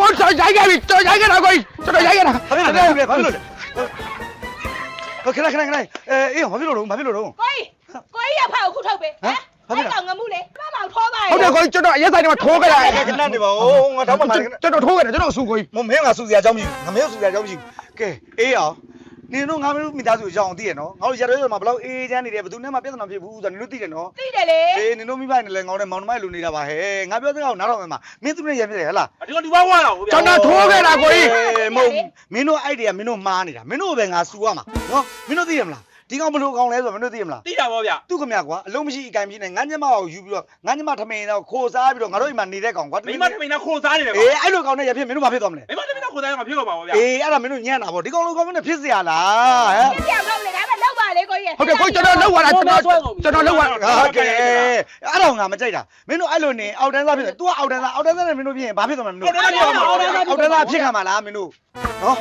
我再踩嘅，再踩嘅啦，佢，再踩嘅啦。ဘာဖြစ်လို့လဲခဏအေးဘာဖြစ်လို့တော့ ကိုကြီးရဖောက်ခုထုတ်ပေးဟမ်အဲ့ကောင်ငမှုလေမမောင်ထိုးပါရဲ့ ဟုတ်တယ်ကိုကျွန်တော်အရက်ဆိုင်ထဲမှာထိုးခဲ့တာ ခဏနေပါဦးငါတော့မှ ကျွန်တော်ထိုးခဲ့တယ်ကျွန်တော်ဆူကိုကြီး မင်းငါစူစရာအကြောင်းမရှိဘူးငါမင်းစူစရာအကြောင်းမရှိဘူးကဲအေးအောင်နင်တို့ငါမင်းမိသားစုအကြောင်းသိရနော်ငါတို့ရရွေးမှာဘယ်လောက်အေးချမ်းနေတယ်ဘယ်သူနဲ့မှပြဿနာဖြစ်ဘူးဆိုတော့နင်တို့သိတယ်နော် သိတယ်လေ အေးနင်တို့မိဘနဲ့လည်းငေါနဲ့မောင်နှမလူနေတာပါဟဲ့ငါပြောတဲ့ကောင်နားတော့မှာမင်းသူနဲ့ရပြတယ်ဟလား ဒီကောင်ဒီဘွားဝါတော့ဗျာ ကျွန်တော်ထိုးခဲ့တာကိုကြီး မဟုတ်မင်းတို့အဲ့ဒီကမင်းတို့မှားနေတာမင်းတို့ပဲငါစူရမှာနော်မင်းတို့သိရမလားဒီကောင်ဘလို့ကောင်လဲဆိုတော့မင်းတို့သိရမလား သိတာပေါ့ဗျာ သူ့ခမကွာအလုံးမရှိအကင်ပြင်းနဲ့ငန်းညမကိုယူပြီးတော့ငန်းညမထမင်းတော့ခိုးစားပြီးတော့ငါတို့အိမ်မှာနေတဲ့ကောင်ကွာ မိမထမင်းနဲ့ခိုးစားနေတယ်ကွာ အေးအဲ့လိုကောင်နဲ့ရဖြစ်မင်းတို့ဘာဖြစ်သွားမလဲ မိမထမင်းနဲ့ခိုးစားရမှာဖြစ်တော့ပါဗျာ အေးအဲ့ဒါမင်းတို့ညံ့တာပေါ့ဒီကောင်လိုကောင်နဲ့ဖြစ်เสียလားဟမ် ပြပြောင်းတော့လေဒါပဲလောက်ပါလေကိုကြီး ဟုတ်တယ်ကိုကျွန်တော်လောက်သွားတာကျွန်တော်လောက်သွားတာ ဟုတ်ကဲ့အဲ့တော့ငါမကြိုက်တာမင်းတို့အဲ့လိုနေအောက်တန်းသားဖြစ်တယ် तू အောက်တန်းသားနဲ့မင်းတို့ဖြစ်ရင်ဘာဖြစ်သွားမလဲမင်းတို့အောက်တန်းသားဖြစ်ခံမှာလားမင်းတို့နော်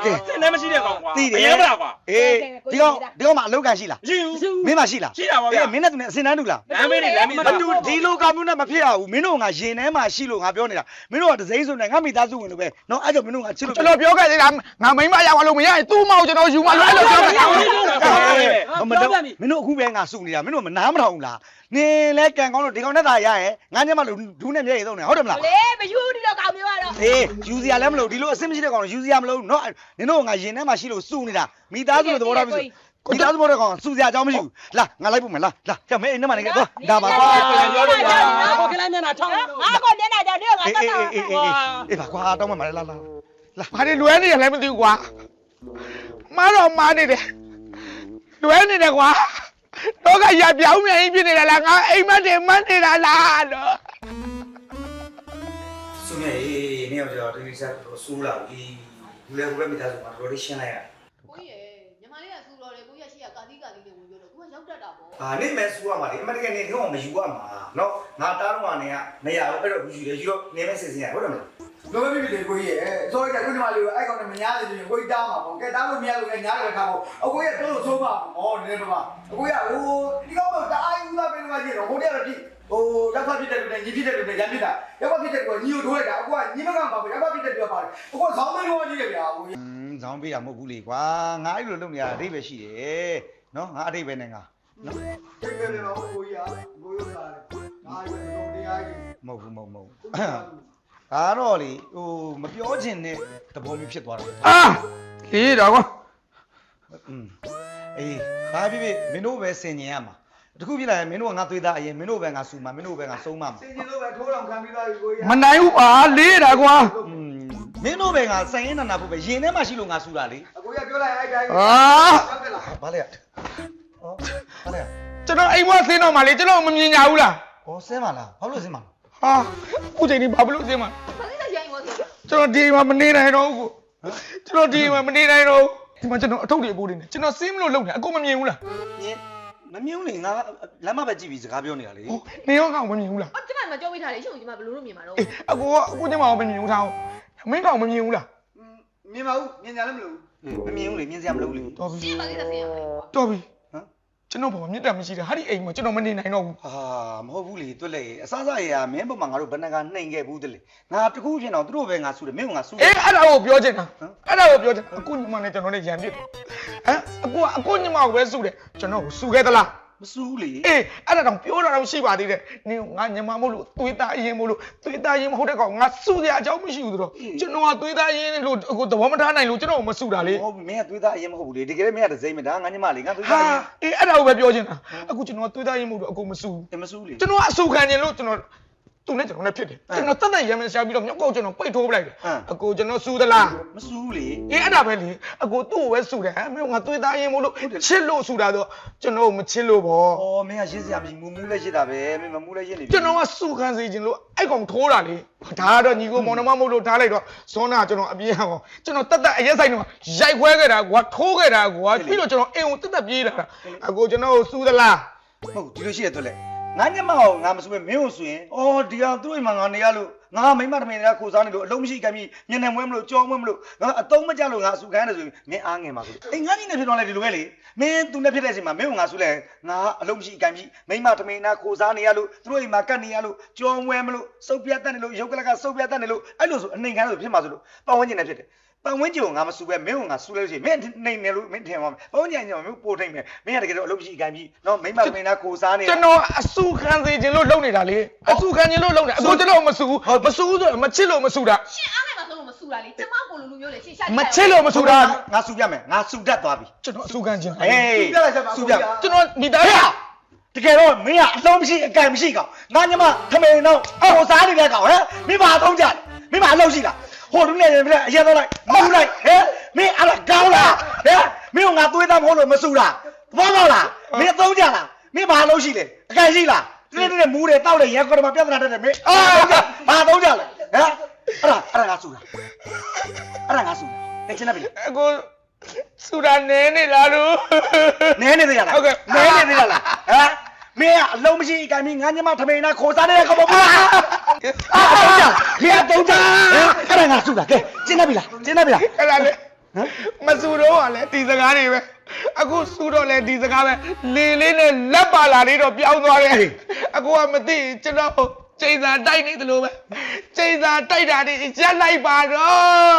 ကဲစင်လည်းမရှိတဲ့ကောင်ကွာ သိတယ် ရဲမလားကွာ အေးဒီကောင်မှအလုပ်ကန်ရှိလား မရှိဘူး မင်းမရှိလား ရှိတာပါဗျာ အေးမင်းနဲ့သူနဲ့အစင်တန်းတူလား လမ်းမေးနေလမ်းမေး မတူဒီလိုကောင်မျိုးနဲ့မဖြစ်ရဘူးမင်းတို့ငါရင်ထဲမှာရှိလို့ငါပြောနေတာမင်းတို့ကဒစိမ့်ဆိုနေငါမိသားစုဝင်လို့ပဲနော်အဲ့ကြောင့်မင်းတို့ငါချစ်လို့ ကျွန်တော်ပြောခဲ့သေးတာငါမိမရောက်လို့မရရင်သူ့မောင်ကျွန်တော်ယူမှလို့အဲ့လိုပြောခဲ့တာ မင်းတို့အခုပဲငါစုနေတာမင်းတို့မနားမထောင်ဘူးလားနင်လဲကန်ကောင်းလို့ဒီကောင်နဲ့သာရရဲ့ငါညမလို့ဒူးနဲ့မျက်ရည်သုံးနေဟုတ်တယ်မလား လေမယူဒီတော့ကောင်မျိုးကတော့ အေးယူစရာလည်းမလို့ဒီလိုအဆင်မရှိတဲ့ကောင်ယူစရာမလို့နော်နင်တို့ငါရင်ထဲမှာရှိလို့စုနေတာမိသားစုလိုသဘောထားပြီမိသားစုဘောတဲ့ကောင်စုစရာအကြောင်းမရှိဘူးလာငါလိုက်ဖို့မယ်လာကြမင်းအိမ်ထဲမှာနေခဲ့တော့ဒါပါကွာ ပြောလို့ရတယ် ကိုကလေးမျက်နှာထောက် ငါကိုမျက်နှာကြောင့်ဒီကငါတော့ အေးပါကွာတောင်းမှမလာလာ ဘာတွေလွဲနေရလဲမသိဘူးကွာမားတော့မားနေတယ်လွဲနေတယ်ကွာတော့ကရပြောင်းမြန်ဖြစ်နေတာလားငါအိမ်မက်တွေမတ်နေတာလားတော့ စုမြဲနေရောတတိစားတော့စူးလာပြီလူလည်းဘယ်မိသားစုမှာတော်တော်ရှင်းလိုက်ရ ကိုကြီးရညီမလေးကစူတော်တယ်ကိုကြီးကရှိရကာသီးနဲ့ဝင်ပြောလို့ကိုကရောက်တတ်တာပေါ့ အာနေမဲစူးရမှာလေအမတကနေတော့မယူရမှာနော်ငါတားတော့ကနေကမရဘူးအဲ့တော့ယူတယ်ယူတော့နေမဲစစ်စင်ရဟုတ်တယ်မလား လောပဲပြီလေကိုကြီးရဲ့ဆိုတော့ကိုညီမလေးကိုအဲ့ကောင်နဲ့မညာတယ်ဆိုရင်ကိုကြီးတားမှာပေါ့ကဲတားလို့မရလို့လည်းညားတယ်ထားပေါ့အကိုကြီးတော့ဆိုးပါဟောနေတော့ပါအကိုကြီးကဟိုဒီကောင်တော့တအားယူလာပဲလို့ကြည့်တော့ဟိုတည်းကတော့ဒီဟိုရောက်ဖက်ဖြစ်တဲ့လူနဲ့ညီဖြစ်တဲ့လူနဲ့ရံဖြစ်တာရောက်ဖက်ဖြစ်တဲ့လူကညီကိုထိုးလိုက်တာအကိုကညီမကပါပဲရောက်ဖက်ဖြစ်တဲ့လူကပါတယ်အကိုဇောင်းမင်းလို့ကြည့်ရဗျာအကိုကြီး ဇောင်းပေးတာမဟုတ်ဘူးလေကွာငါအဲ့လိုလုပ်နေရအတိတ်ပဲရှိတယ်နော်ငါအတိတ်ပဲနဲ့ငါနော် ဒီကနေ့တော့ကိုကြီးကကိုရုပ်လာတယ်ငါရဲ့တော့တရားကြီး မဟုတ်ဒါတော့လေဟိုမပြောချင်တဲ့သဘောမျိုးဖြစ်သွားတာ အာလေးတော့ကွာ အေးဘာဖြစ်ဖြစ်မင်းတို့ပဲဆင်ញင်ရမှာတခုဖြစ်လာရင်မင်းတို့ကငါသွေးသားအရင်မင်းတို့ပဲငါစူမှာမင်းတို့ပဲငါဆုံးမှာ စင်ကြီးလို့ပဲထိုးတော်ခံပြီးသားပြီကိုကြီး မနိုင်ဘူးပါလေးတာကွာ မင်းတို့ပဲငါဆိုင်ရင်နာဖို့ပဲရင်ထဲမှာရှိလို့ငါစူတာလေ အကိုကြီးပြောလိုက်အဲ့တိုင်း အာ ဘာလဲဩဘာလဲ ကျွန်တော်အိမ်မဆင်းတော့မှလေကျွန်တော်မမြင်ကြဘူးလား ဩဆင်းပါလားဘာလို့ဆင်းပါလဲ ဟာအခုချိန်ဒီဘာလို့ဆင်းမှာ ခလေးကရိုင်းရောဆို ကျွန်တော်ဒီမှာမနေနိုင်တော့ဘူးကျွန်တော်ဒီမှာမနေနိုင်တော့ဒီမှာကျွန်တော်အထုပ်တွေအပိုးတွေနဲ့ကျွန်တော်ဆင်းမလို့လုံနေအကုန်မမြင်ဘူးလား မြင်မမြင်ဘူးလေငါလမ်းမပဲကြည့်ပြီးစကားပြောနေတာလေ နေရောကောင်မမြင်ဘူးလား အော်ကျမမကြောပေးထားတယ်ရှုပ်ကျမဘယ်လိုလုပ်မြင်မှာတော့ အခုညမအောင်မမြင်ဘူးထားမင်းကောင်မမြင်ဘူးလား မြင်ပါဦးမြင်ကြလည်းမလို့ မမြင်ဘူးလေမြင်စရာမလိုဘူးလေ တော်ပြီ ရှင်းပါသေးတယ်ဆင်းရမယ် တော်ပြီ ဟမ် ကျွန်တော်ဘာမှမြတ်တာမရှိတာဟာဒီအိမ်မှာကျွန်တော်မနေနိုင်တော့ဘူး ဟာမဟုတ်ဘူးလေတွက်လေအစားစားရမင်းပေါ်မှာငါတို့ဘယ်နှကနှိမ်ခဲ့ဘူးတလေငါတခုဖြစ်တော့သူတို့ပဲငါစူတယ်မင်းကငါစူ အေးအဲ့ဒါကိုပြောချင်တာအဲ့ဒါကိုပြောချင်အခုညမနဲ့ကျွန်တော်နဲ့ရန်ပြစ်ဟမ်အခုညမကိုပဲစုတယ်ကျွန်တော်ကိုစုခဲ့သလား မစူးလေ အေးအဲ့ဒါတော့ပြောတာတော့ရှိပါသေးတယ်နင်ငါညမမို့လို့သွေးသားအရင်မို့လို့သွေးသားရင်မဟုတ်တဲ့ကောင်ငါစုစရာအကြောင်းမရှိဘူးဆိုတော့ကျွန်တော်ကသွေးသားရင်လို့အခုသဘောမထားနိုင်လို့ကျွန်တော်မစုတာလေ ဟုတ်မင်းကသွေးသားအရင်မဟုတ်ဘူးလေတကယ်လည်းမင်းကဒစိမ့်မဒါငါညမလေငါသွေးသားရင် အေးအဲ့ဒါကိုပဲပြောချင်တာအခုကျွန်တော်သွေးသားရင်မို့လို့အခုမစုဘူး မစူးလေ ကျွန်တော်ကအဆူခံနေလို့ကျွန်တော်သူနဲ့ကျွန်တော်နဲ့ဖြစ်တယ်ကျွန်တော်တက်ရမ်းမရှာပြီးတော့မြောက်ကောက်ကျွန်တော်ပိတ်ထိုးပလိုက်တယ်အခုကျွန်တော်စူသလား မစူးလေ အေးအဲ့ဒါပဲလေအခုသူ့ကိုပဲစူတယ်ဟမ်မင်းကသွေးသားရင်မို့လို့ချစ်လို့စူတာတော့ကျွန်တော်မချစ်လို့ပေါ့ အော်မင်းကရှင်းစရာမရှိမူလည်းရှင်းတာပဲမင်းမမူလည်းရှင်းနေပြီ ကျွန်တော်ကစုခံစေခြင်းလို့အဲ့ကောင်ထိုးတာလေဒါကတော့ညီကိုမောင်နှမမဟုတ်လို့ထားလိုက်တော့ဇွန်နာကျွန်တော်အပြေးဟောင်းကျွန်တော်တက်အရက်ဆိုင်တော့ရိုက်ခွဲခဲ့တာကွာထိုးခဲ့တာကွာပြီးတော့ကျွန်တော်အိမ်ကိုတက်ပြေးလာတာအခုကျွန်တော်ကိုစူသလား ဟုတ်ဒီလိုရှိရတော့လေငါညမအောင်ငါမစူးပဲမင်းကိုဆိုရင်အော်ဒီအောင်သူ့အိမ်မှာငါနေရလို့ ငါမိမတမင်ကခိုးစားနေလို့အလုံးမရှိကမ်းပြီးမျက်နှာမွဲမလို့ကြောမွဲမလို့ငါအတုံးမကြလို့ငါစုခန်းတယ်ဆိုရင်မင်းအားငယ်ပါဆိုအေးငါကြီးနဲ့ဖြစ်တော့လဲဒီလိုပဲလေမင်းသူနဲ့ဖြစ်တဲ့အချိန်မှာမင်းကငါစုလဲငါအလုံးမရှိကမ်းပြီးမိမတမင်ကခိုးစားနေရလို့သူတို့အိမ်မှာကတ်နေရလို့ကြောမွဲမလို့စုပ်ပြတ်တတ်နေလို့ရုပ်ကလကစုပ်ပြတ်တတ်နေလို့အဲ့လိုဆိုအနှိမ်ခမ်းလို့ဖြစ်မှာဆိုလို့ပတ်ဝန်းကျင်နဲ့ဖြစ်တယ်ပတ်ဝန်းကျင်ကိုငါမစုပဲမင်းကငါစုလို့ရှိရင်မင်းနှိမ်နေလို့မင်းထင်ပါမယ်ပတ်ဝန်းကျင်ကမင်းပို့ထိန်မယ်မင်းကတကယ်တော့အလုံးမရှိကမ်းပြီးနော်မိမတမင်ကခိုးစားနေ ကျွန်တော်အစုခံစေခြင်းလို့လုပ်နေတာလေအစုခံခြင်းလို့လုပ်နေအခုကျွန်တော်မစုဆိုမချစ်လို့မစုတာ ရှင်အားနဲ့မဆုံးလို့မဆူတာလေကျမကိုလူမျိုးလေရှင်ရှာ မချစ်လို့မစုတာ ငါစုပြမယ်ငါစုတတ်သွားပြီ ကျွန်တော်အစုခံခြင်း ဟေးစုပြ ကျွန်တော်မိသားစု တကယ်တော့မင်းကအလုံးမရှိအကန့်မရှိကောင်ငါညမထမင်းတော့ဟိုစားနေတဲ့ကောင်ဟမ်မင်းဘာအသုံးကြလဲမင်းဘာအလုပ်ရှိလားဟိုလူနဲ့ပြအရက်တော့လိုက်မဟုတ်လိုက်ဟဲ့မင်းအဲ့ဒါကောင်းလားဟဲ့မင်းကငါသွေးသားမဟုတ်လို့မဆူတာဘောတော့လားမင်းအသုံးကြလားမင်းဘာအလုပ်ရှိလဲအကန့်ရှိလားတဲ့မူးတယ်တောက်တယ်ရက်ကော်မပြဿနာတက်တယ်မင်းဘာသုံးကြလဲဟမ်အဲ့ဒါငါဆူတာအဲ့ဒါငါဆူတယ်ချင်းနေပြီ အခုစုတာနဲနေလားလို့ နဲနေသေးလားဟုတ်ကဲ့နဲနေသေးလားဟမ်မင်းကအလုံးမရှိအကံမင်းငါညမထမင်းနာခိုးစားနေတဲ့ကောင်မဟုတ်လားခေတုံးကြအဲ့ဒါငါစုတာကဲကျင်းနေပြီလားကျင်းနေပြီလား အဲ့ဒါလေမစုတော့ကလည်းဒီစကားတွေပဲအခုစုတော့လည်းဒီစကားပဲလေလေးနဲ့လက်ပါလာလေးတော့ပြောင်းသွားတယ်အခုကမသိကျွန်တော်ကျိန်စာတိုက်နေသလိုပဲကျိန်စာတိုက်တာတွေရက်လိုက်ပါတော့